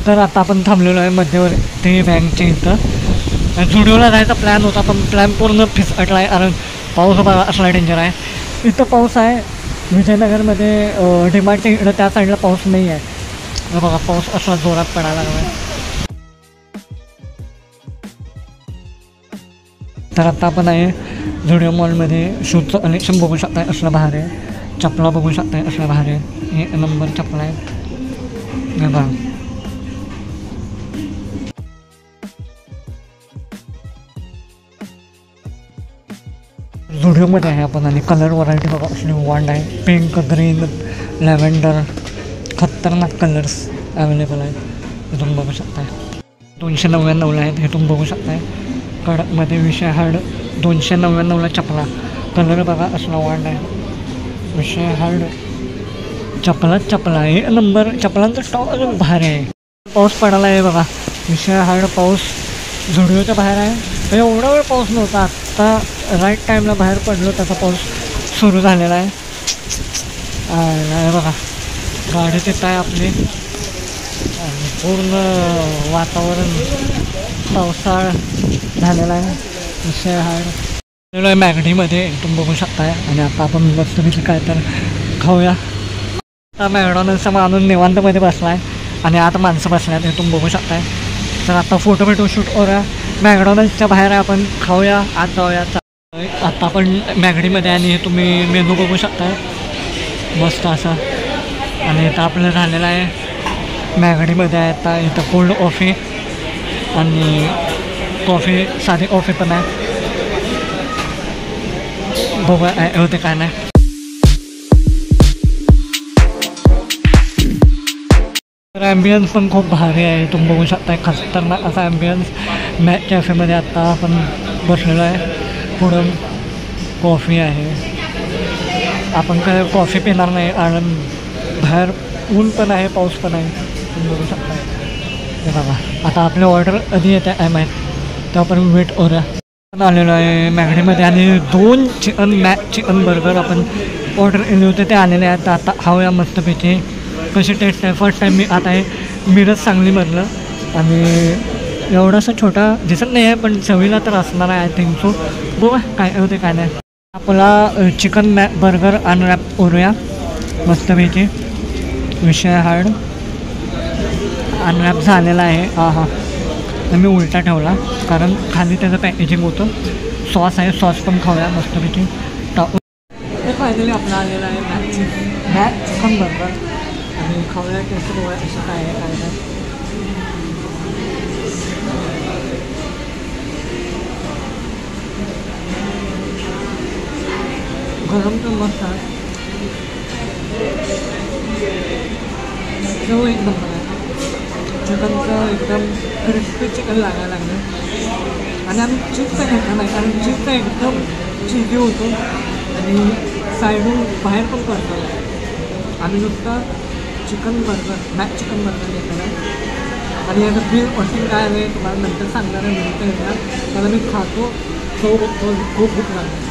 तर आता आपण थांबलेलो आहे मध्यवर्ती बँकच्या इथं. जुडिओला जायचा प्लॅन होता पण प्लॅन पूर्ण फिसकटला आहे कारण पाऊस बघा असला डेंजर आहे. इथं पाऊस आहे विजयनगरमध्ये डिमार्टच्या इकडं त्या साईडला पाऊस नाही आहे. बघा पाऊस असा जोरात पडायला लागला आहे. तर आता आपण आहे जुडिओ मॉलमध्ये शूजचं कलेक्शन बघू शकताय असलं बाहेर आहे. चपला बघू शकताय असल्या बाहेर आहे. 1 नंबर चपला आहे बघा. जुडिओमध्ये आहे आपण आणि कलर व्हरायटी बघा असली वांड आहे. पिंक, ग्रीन, लॅव्हेंडर खतरनाक कलर्स अवेलेबल आहेत. हे तुम्ही बघू शकताय 299ला आहेत. हे तुम्ही बघू शकताय. कडकमध्ये विषय हार्ड 299ला चपला. कलर बघा असला वांड आहे. विषय हार्ड चपला 1 नंबर. चपलांचा स्टॉक अजून भारी आहे. पाऊस पडायला आहे बघा. विषय हार्ड पाऊस जुडिओच्या बाहेर आहे. एवढा वेळ पाऊस नव्हता. आत्ता राईट टाईमला बाहेर पडलो त्याचा पाऊस सुरू झालेला आहे. बघा गाडी तिथं आहे आपली आणि पूर्ण वातावरण पावसाळा झालेला आहे. विषय हार्ड आहे मॅगडीमध्ये तुम्ही बघू शकताय. आणि आता आपण मस्तपैकी काय तर खाऊया. आता मॅकडॉनल्डचा माणूस निवांतमध्ये बसला आहे आणि आता माणसं बसल्या आहेत. हे तुम्ही बघू शकताय. तर आता फोटो शूट करूया. मॅकडॉनल्डच्या बाहेर आपण खाऊया आत जाऊया. आता आपण मॅगडीमध्ये आणि हे तुम्ही मेनू बघू शकताय मस्त असा. आणि इथं आपलं झालेलं आहे मॅगडीमध्ये आहे. आता इथं कोल्ड कॉफी आणि कॉफी साधी कॉफी पण आहे. बघूया होते काय नाही. तर ॲम्बियन्स पण खूप भारी आहे. तुम्ही बघू शकताय खतरनाक असा ॲम्बियन्स. मॅक कॅफेमध्ये आत्ता आपण बसलेलो आहे. पुढं कॉफी आहे. आपण काय कॉफी पिणार नाही कारण बाहेर ऊन पण आहे पाऊस पण आहे. तुम्ही बघू शकताय. हे बघा आता आपली ऑर्डर कधी येते आहे माहीत तेव्हा आपण वेट करूया. आपण आलेलो आहे मॅगडीमध्ये आणि 2 चिकन बर्गर आपण ऑर्डर केले होते ते आलेले आहेत. आता खाऊया मस्तपैकी. कशी टेस्ट आहे. फर्स्ट टाईम मी आता आहे मिरज सांगलीमधलं आणि एवढासा छोटा दिसत नाही आहे पण चवीला तर असणार आहे आय थिंक सो. बघा काय होते काय नाही. आपला चिकन बर्गर अनरॅप करूया मस्तपैकी. विषय हार्ड अनरॅप झालेला आहे. हां मी उलटा ठेवला कारण खाली त्याचं पॅकेजिंग होतं. सॉस आहे सॉस पण खाऊया मस्तपैकी टाकून. हे फायनली आपला आलेला आहे मॅक चिकन बर्गर आणि खाऊया टेस्ट बघूया असं काय आहे काय नाही. गरम तर मस्त आहे. चव एक नंबर आहे. चिकनचं एकदम क्रिस्पी चिकन लागायला लागलं आणि आम्ही चीजचा घेतला नाही कारण चीजचा एकदम चिजी होतो आणि साईडून बाहेर पण करतो. आम्ही नुसतं chicken burger Mac chicken burger घेतलेलं आहे आणि याचं बिल कॉस्टिंग काय आहे तुम्हाला नंतर सांगणार आहे. मिळतं येणार त्याला मी खातो. खूप भूक लागली.